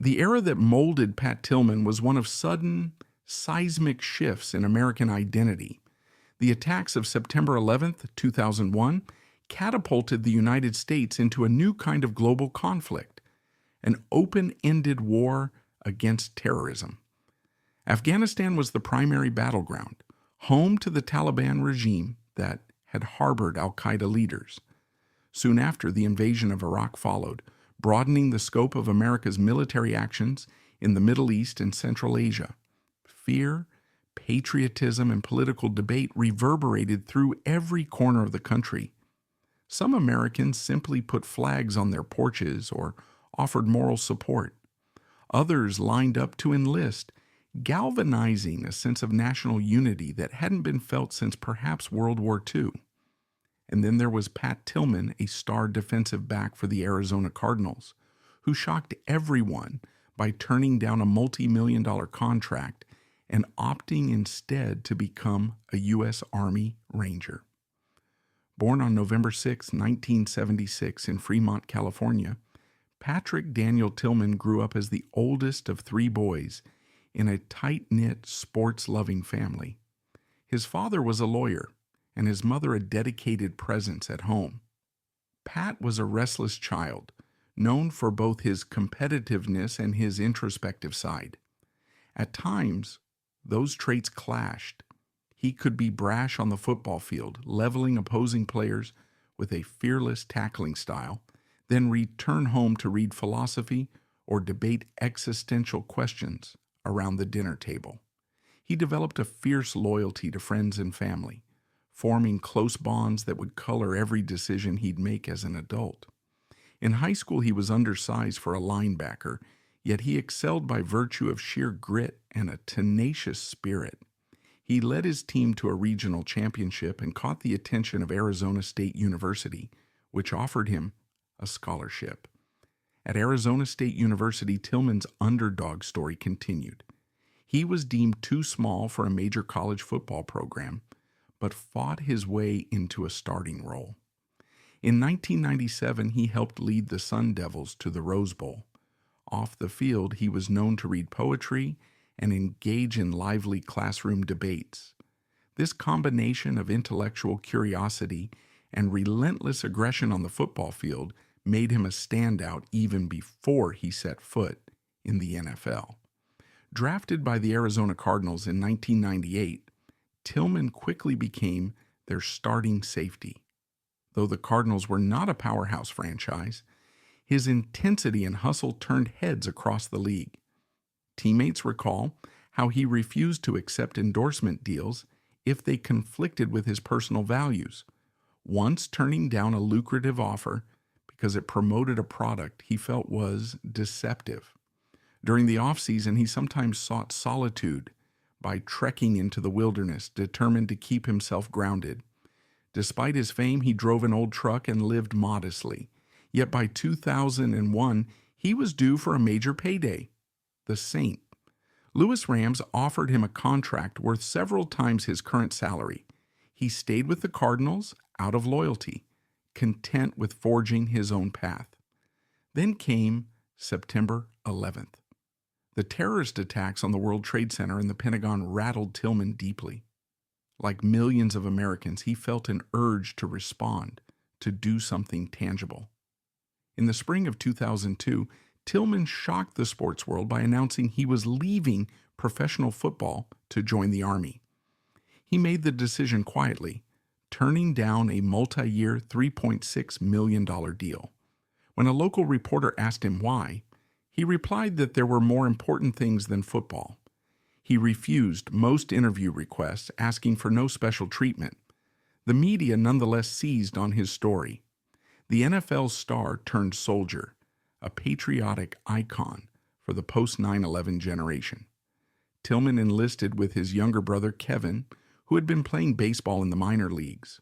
The era that molded Pat Tillman was one of sudden, seismic shifts in American identity. The attacks of September 11th, 2001, catapulted the United States into a new kind of global conflict, an open-ended war against terrorism. Afghanistan was the primary battleground, home to the Taliban regime that had harbored al-Qaeda leaders. Soon after, the invasion of Iraq followed, broadening the scope of America's military actions in the Middle East and Central Asia. Fear, patriotism, and political debate reverberated through every corner of the country. Some Americans simply put flags on their porches or offered moral support. Others lined up to enlist, galvanizing a sense of national unity that hadn't been felt since perhaps World War II. And then there was Pat Tillman, a star defensive back for the Arizona Cardinals, who shocked everyone by turning down a multi-million-dollar contract and opting instead to become a U.S. Army Ranger. Born on November 6, 1976 in Fremont, California, Patrick Daniel Tillman grew up as the oldest of three boys in a tight-knit, sports-loving family. His father was a lawyer, and his mother a dedicated presence at home. Pat was a restless child, known for both his competitiveness and his introspective side. At times, those traits clashed. He could be brash on the football field, leveling opposing players with a fearless tackling style, then return home to read philosophy or debate existential questions around the dinner table. He developed a fierce loyalty to friends and family, forming close bonds that would color every decision he'd make as an adult. In high school, he was undersized for a linebacker, yet he excelled by virtue of sheer grit and a tenacious spirit. He led his team to a regional championship and caught the attention of Arizona State University, which offered him a scholarship. At Arizona State University, Tillman's underdog story continued. He was deemed too small for a major college football program, but fought his way into a starting role. In 1997, he helped lead the Sun Devils to the Rose Bowl. Off the field, he was known to read poetry and engage in lively classroom debates. This combination of intellectual curiosity and relentless aggression on the football field made him a standout even before he set foot in the NFL. Drafted by the Arizona Cardinals in 1998, Tillman quickly became their starting safety. Though the Cardinals were not a powerhouse franchise, his intensity and hustle turned heads across the league. Teammates recall how he refused to accept endorsement deals if they conflicted with his personal values, once turning down a lucrative offer because it promoted a product he felt was deceptive. During the off-season, he sometimes sought solitude by trekking into the wilderness, determined to keep himself grounded. Despite his fame, he drove an old truck and lived modestly. Yet by 2001, he was due for a major payday. The Saint. Louis Rams offered him a contract worth several times his current salary. He stayed with the Cardinals out of loyalty, content with forging his own path. Then came September 11th. The terrorist attacks on the World Trade Center and the Pentagon rattled Tillman deeply. Like millions of Americans, he felt an urge to respond, to do something tangible. In the spring of 2002, Tillman shocked the sports world by announcing he was leaving professional football to join the Army. He made the decision quietly, turning down a multi-year $3.6 million deal. When a local reporter asked him why, he replied that there were more important things than football. He refused most interview requests, asking for no special treatment. The media nonetheless seized on his story. The NFL star turned soldier, a patriotic icon for the post-9/11 generation. Tillman enlisted with his younger brother Kevin, who had been playing baseball in the minor leagues.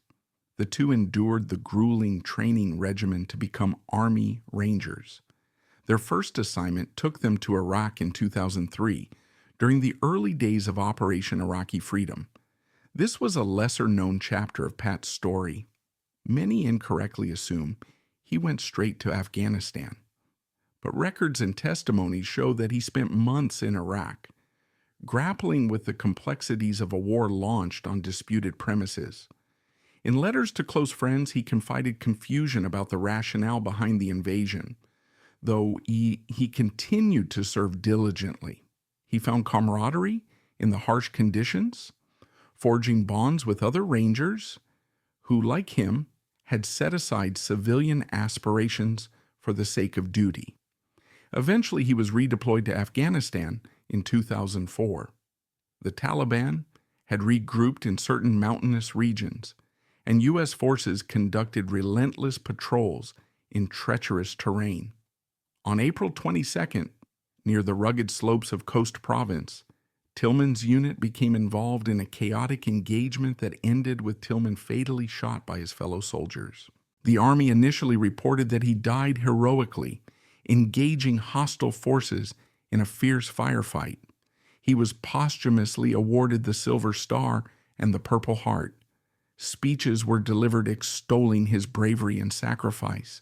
The two endured the grueling training regimen to become Army Rangers. Their first assignment took them to Iraq in 2003, during the early days of Operation Iraqi Freedom. This was a lesser-known chapter of Pat's story. Many incorrectly assume he went straight to Afghanistan. but records and testimonies show that he spent months in Iraq, grappling with the complexities of a war launched on disputed premises. In letters to close friends, he confided confusion about the rationale behind the invasion, though he continued to serve diligently. He found camaraderie in the harsh conditions, forging bonds with other Rangers who, like him, had set aside civilian aspirations for the sake of duty. Eventually, he was redeployed to Afghanistan in 2004. The Taliban had regrouped in certain mountainous regions, and U.S. forces conducted relentless patrols in treacherous terrain. On April 22nd, near the rugged slopes of Khost Province, Tillman's unit became involved in a chaotic engagement that ended with Tillman fatally shot by his fellow soldiers. The Army initially reported that he died heroically, engaging hostile forces in a fierce firefight. He was posthumously awarded the Silver Star and the Purple Heart. Speeches were delivered extolling his bravery and sacrifice.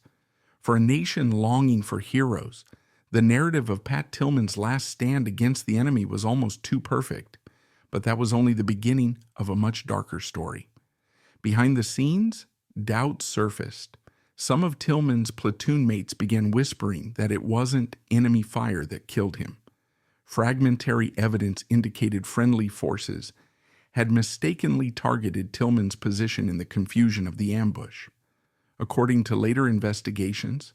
For a nation longing for heroes, the narrative of Pat Tillman's last stand against the enemy was almost too perfect, but that was only the beginning of a much darker story. Behind the scenes, doubts surfaced. Some of Tillman's platoon mates began whispering that it wasn't enemy fire that killed him. Fragmentary evidence indicated friendly forces had mistakenly targeted Tillman's position in the confusion of the ambush. According to later investigations,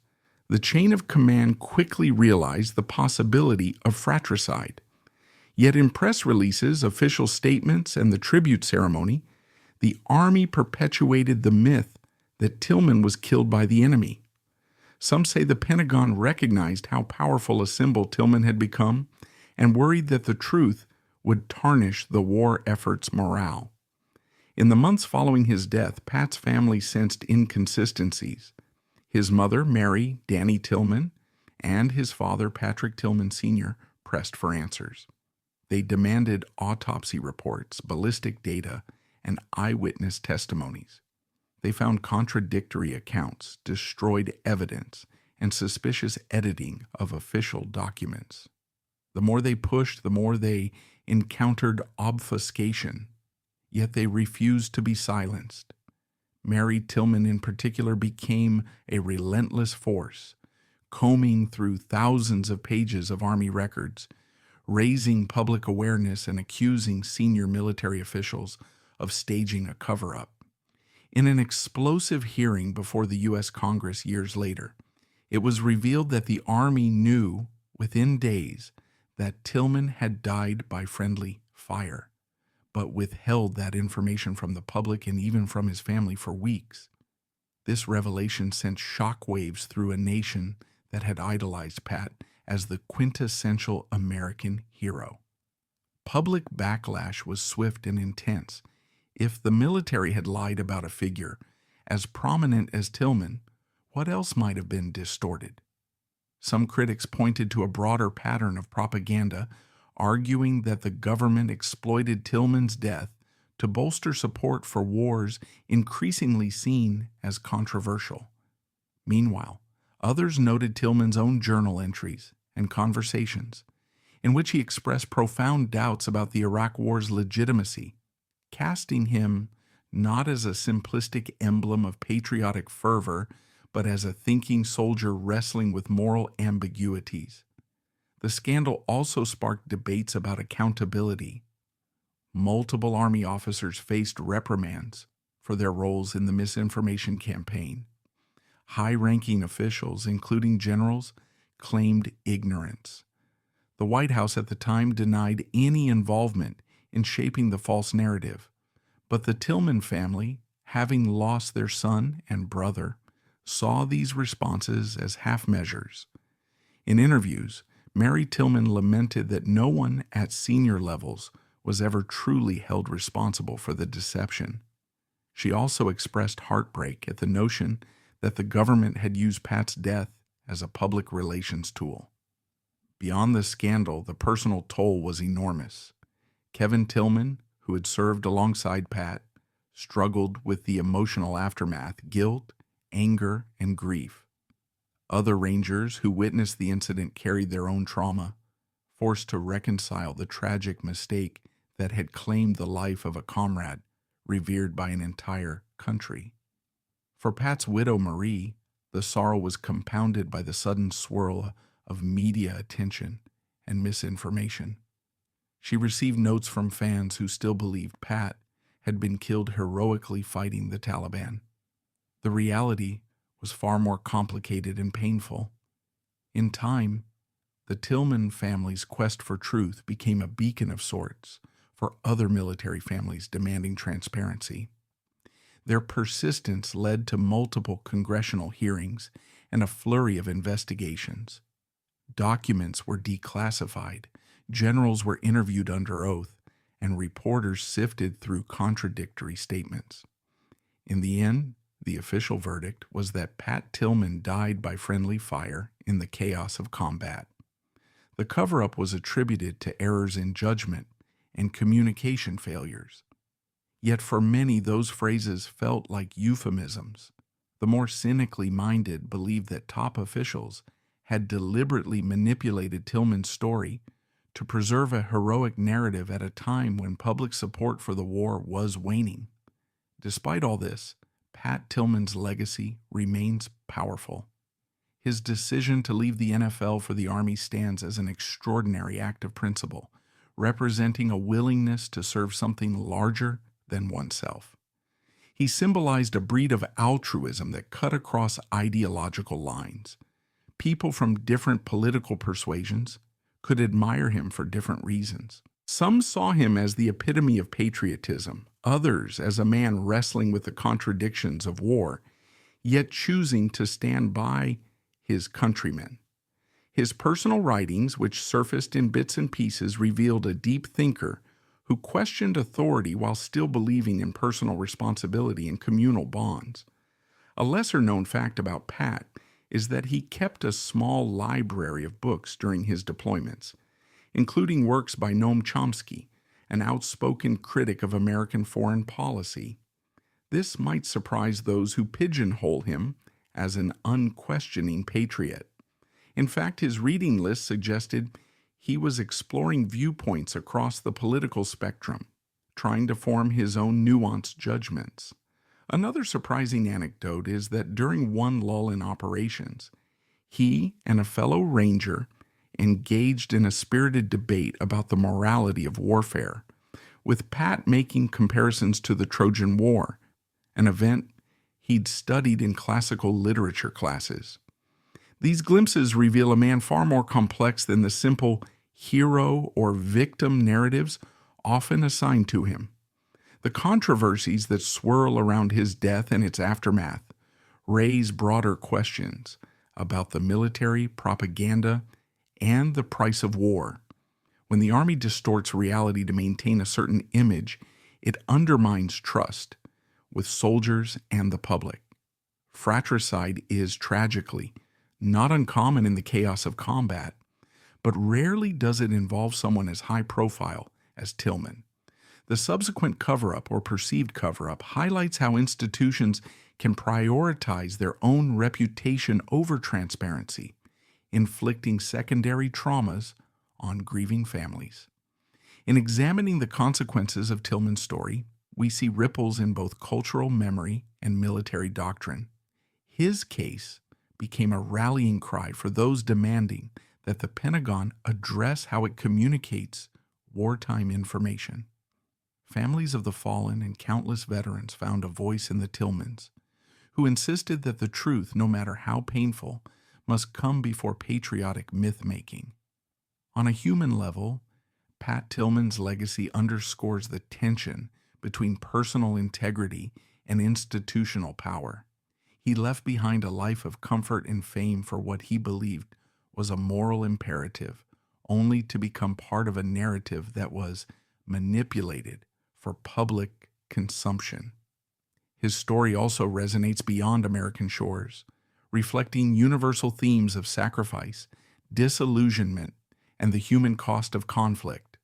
the chain of command quickly realized the possibility of fratricide. Yet in press releases, official statements, and the tribute ceremony, the Army perpetuated the myth that Tillman was killed by the enemy. Some say the Pentagon recognized how powerful a symbol Tillman had become and worried that the truth would tarnish the war effort's morale. In the months following his death, Pat's family sensed inconsistencies. His mother, Mary Danny Tillman, and his father, Patrick Tillman Sr., pressed for answers. They demanded autopsy reports, ballistic data, and eyewitness testimonies. They found contradictory accounts, destroyed evidence, and suspicious editing of official documents. The more they pushed, the more they encountered obfuscation, yet they refused to be silenced. Mary Tillman in particular became a relentless force, combing through thousands of pages of Army records, raising public awareness and accusing senior military officials of staging a cover-up. In an explosive hearing before the U.S. Congress years later, it was revealed that the Army knew within days that Tillman had died by friendly fire, but withheld that information from the public and even from his family for weeks. This revelation sent shockwaves through a nation that had idolized Pat as the quintessential American hero. Public backlash was swift and intense. If the military had lied about a figure as prominent as Tillman, what else might have been distorted? Some critics pointed to a broader pattern of propaganda, arguing that the government exploited Tillman's death to bolster support for wars increasingly seen as controversial. Meanwhile, others noted Tillman's own journal entries and conversations, in which he expressed profound doubts about the Iraq War's legitimacy, casting him not as a simplistic emblem of patriotic fervor, but as a thinking soldier wrestling with moral ambiguities. The scandal also sparked debates about accountability. Multiple Army officers faced reprimands for their roles in the misinformation campaign. High-ranking officials, including generals, claimed ignorance. The White House at the time denied any involvement in shaping the false narrative, but the Tillman family, having lost their son and brother, saw these responses as half measures. In interviews, Mary Tillman lamented that no one at senior levels was ever truly held responsible for the deception. She also expressed heartbreak at the notion that the government had used Pat's death as a public relations tool. Beyond the scandal, the personal toll was enormous. Kevin Tillman, who had served alongside Pat, struggled with the emotional aftermath, guilt, anger, and grief. Other Rangers who witnessed the incident carried their own trauma, forced to reconcile the tragic mistake that had claimed the life of a comrade revered by an entire country. For Pat's widow, Marie, the sorrow was compounded by the sudden swirl of media attention and misinformation. She received notes from fans who still believed Pat had been killed heroically fighting the Taliban. The reality was far more complicated and painful. In time, the Tillman family's quest for truth became a beacon of sorts for other military families demanding transparency. Their persistence led to multiple congressional hearings and a flurry of investigations. Documents were declassified, generals were interviewed under oath, and reporters sifted through contradictory statements. In the end, the official verdict was that Pat Tillman died by friendly fire in the chaos of combat. The cover-up was attributed to errors in judgment and communication failures. Yet for many, those phrases felt like euphemisms. The more cynically minded believed that top officials had deliberately manipulated Tillman's story to preserve a heroic narrative at a time when public support for the war was waning. Despite all this, Pat Tillman's legacy remains powerful. His decision to leave the NFL for the Army stands as an extraordinary act of principle, representing a willingness to serve something larger than oneself. He symbolized a breed of altruism that cut across ideological lines. People from different political persuasions could admire him for different reasons. Some saw him as the epitome of patriotism, others as a man wrestling with the contradictions of war, yet choosing to stand by his countrymen. His personal writings, which surfaced in bits and pieces, revealed a deep thinker who questioned authority while still believing in personal responsibility and communal bonds. A lesser-known fact about Pat is that he kept a small library of books during his deployments, including works by Noam Chomsky, an outspoken critic of American foreign policy. This might surprise those who pigeonhole him as an unquestioning patriot. In fact, his reading list suggested he was exploring viewpoints across the political spectrum, trying to form his own nuanced judgments. Another surprising anecdote is that during one lull in operations, he and a fellow Ranger engaged in a spirited debate about the morality of warfare, with Pat making comparisons to the Trojan War, an event he'd studied in classical literature classes. These glimpses reveal a man far more complex than the simple hero or victim narratives often assigned to him. The controversies that swirl around his death and its aftermath raise broader questions about the military, propaganda, and the price of war. When the Army distorts reality to maintain a certain image, it undermines trust with soldiers and the public. Fratricide is, tragically, not uncommon in the chaos of combat, but rarely does it involve someone as high profile as Tillman. The subsequent cover-up or perceived cover-up highlights how institutions can prioritize their own reputation over transparency, inflicting secondary traumas on grieving families. In examining the consequences of Tillman's story, we see ripples in both cultural memory and military doctrine. His case became a rallying cry for those demanding that the Pentagon address how it communicates wartime information. Families of the fallen and countless veterans found a voice in the Tillmans, who insisted that the truth, no matter how painful, must come before patriotic myth-making. On a human level, Pat Tillman's legacy underscores the tension between personal integrity and institutional power. He left behind a life of comfort and fame for what he believed was a moral imperative, only to become part of a narrative that was manipulated for public consumption. His story also resonates beyond American shores, reflecting universal themes of sacrifice, disillusionment, and the human cost of conflict.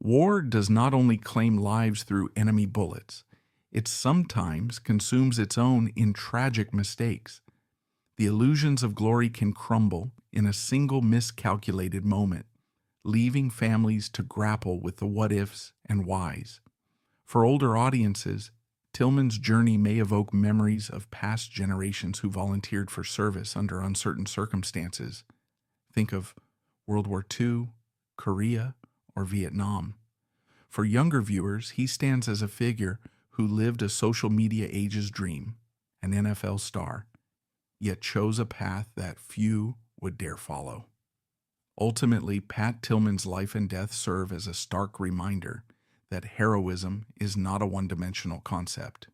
War does not only claim lives through enemy bullets, it sometimes consumes its own in tragic mistakes. The illusions of glory can crumble in a single miscalculated moment, leaving families to grapple with the what-ifs and whys. For older audiences, Tillman's journey may evoke memories of past generations who volunteered for service under uncertain circumstances. Think of World War II, Korea, or Vietnam. For younger viewers, he stands as a figure who lived a social media age's dream, an NFL star, yet chose a path that few would dare follow. Ultimately, Pat Tillman's life and death serve as a stark reminder that heroism is not a one-dimensional concept.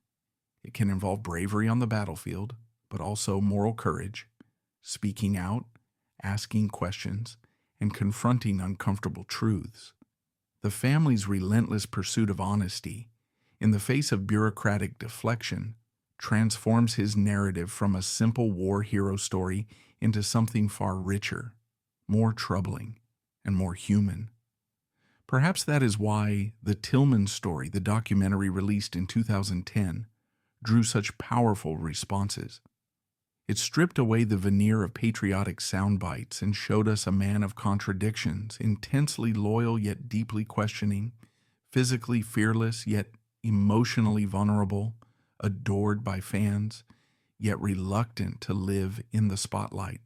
It can involve bravery on the battlefield, but also moral courage, speaking out, asking questions, and confronting uncomfortable truths. The family's relentless pursuit of honesty, in the face of bureaucratic deflection, transforms his narrative from a simple war hero story into something far richer, more troubling, and more human. Perhaps that is why The Tillman Story, the documentary released in 2010, drew such powerful responses. It stripped away the veneer of patriotic sound bites and showed us a man of contradictions, intensely loyal yet deeply questioning, physically fearless yet emotionally vulnerable, adored by fans, yet reluctant to live in the spotlight.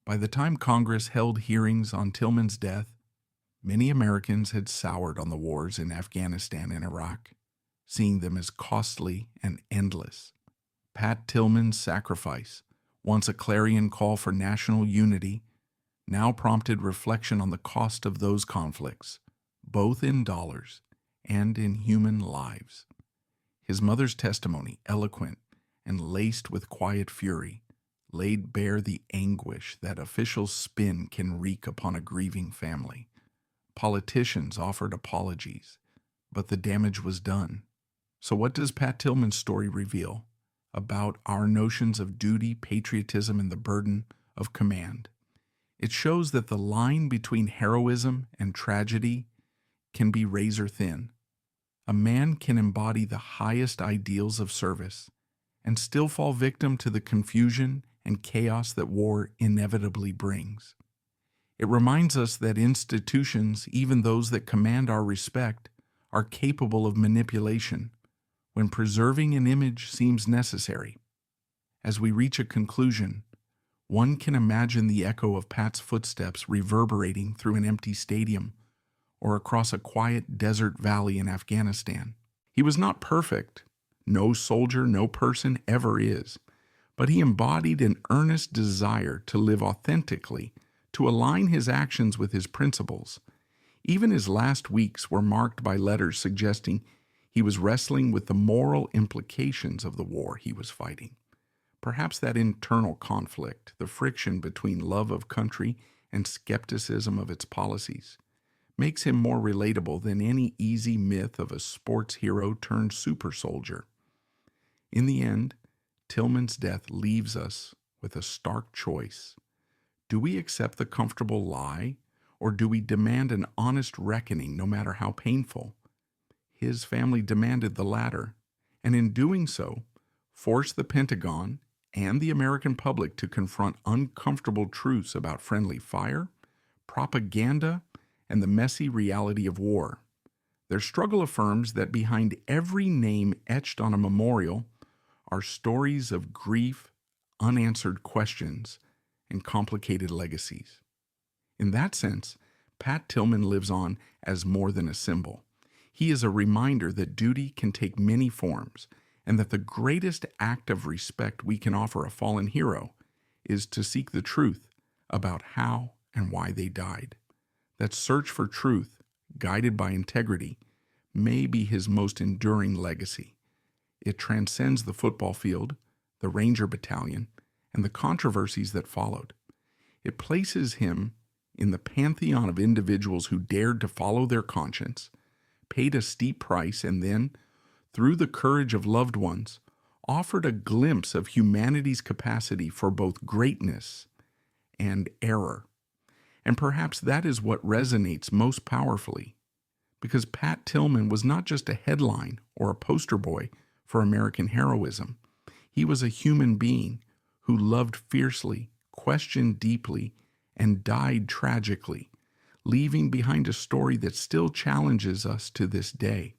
By the time Congress held hearings on Tillman's death, many Americans had soured on the wars in Afghanistan and Iraq, seeing them as costly and endless. Pat Tillman's sacrifice, once a clarion call for national unity, now prompted reflection on the cost of those conflicts, both in dollars and in human lives. His mother's testimony, eloquent and laced with quiet fury, laid bare the anguish that official spin can wreak upon a grieving family. Politicians offered apologies, but the damage was done. So what does Pat Tillman's story reveal about our notions of duty, patriotism, and the burden of command? It shows that the line between heroism and tragedy can be razor thin. A man can embody the highest ideals of service and still fall victim to the confusion and chaos that war inevitably brings. It reminds us that institutions, even those that command our respect, are capable of manipulation when preserving an image seems necessary. As we reach a conclusion, one can imagine the echo of Pat's footsteps reverberating through an empty stadium or across a quiet desert valley in Afghanistan. He was not perfect. No soldier, no person ever is. But he embodied an earnest desire to live authentically, to align his actions with his principles. Even his last weeks were marked by letters suggesting he was wrestling with the moral implications of the war he was fighting. Perhaps that internal conflict, the friction between love of country and skepticism of its policies, makes him more relatable than any easy myth of a sports hero turned super soldier. In the end, Tillman's death leaves us with a stark choice. Do we accept the comfortable lie, or do we demand an honest reckoning no matter how painful? His family demanded the latter, and in doing so, forced the Pentagon and the American public to confront uncomfortable truths about friendly fire, propaganda, and the messy reality of war. Their struggle affirms that behind every name etched on a memorial are stories of grief, unanswered questions, and complicated legacies. In that sense, Pat Tillman lives on as more than a symbol. He is a reminder that duty can take many forms, and that the greatest act of respect we can offer a fallen hero is to seek the truth about how and why they died. That search for truth, guided by integrity, may be his most enduring legacy. It transcends the football field, the Ranger Battalion, and the controversies that followed. It places him in the pantheon of individuals who dared to follow their conscience, paid a steep price, and then, through the courage of loved ones, offered a glimpse of humanity's capacity for both greatness and error. And perhaps that is what resonates most powerfully, because Pat Tillman was not just a headline or a poster boy for American heroism. He was a human being who loved fiercely, questioned deeply, and died tragically, leaving behind a story that still challenges us to this day.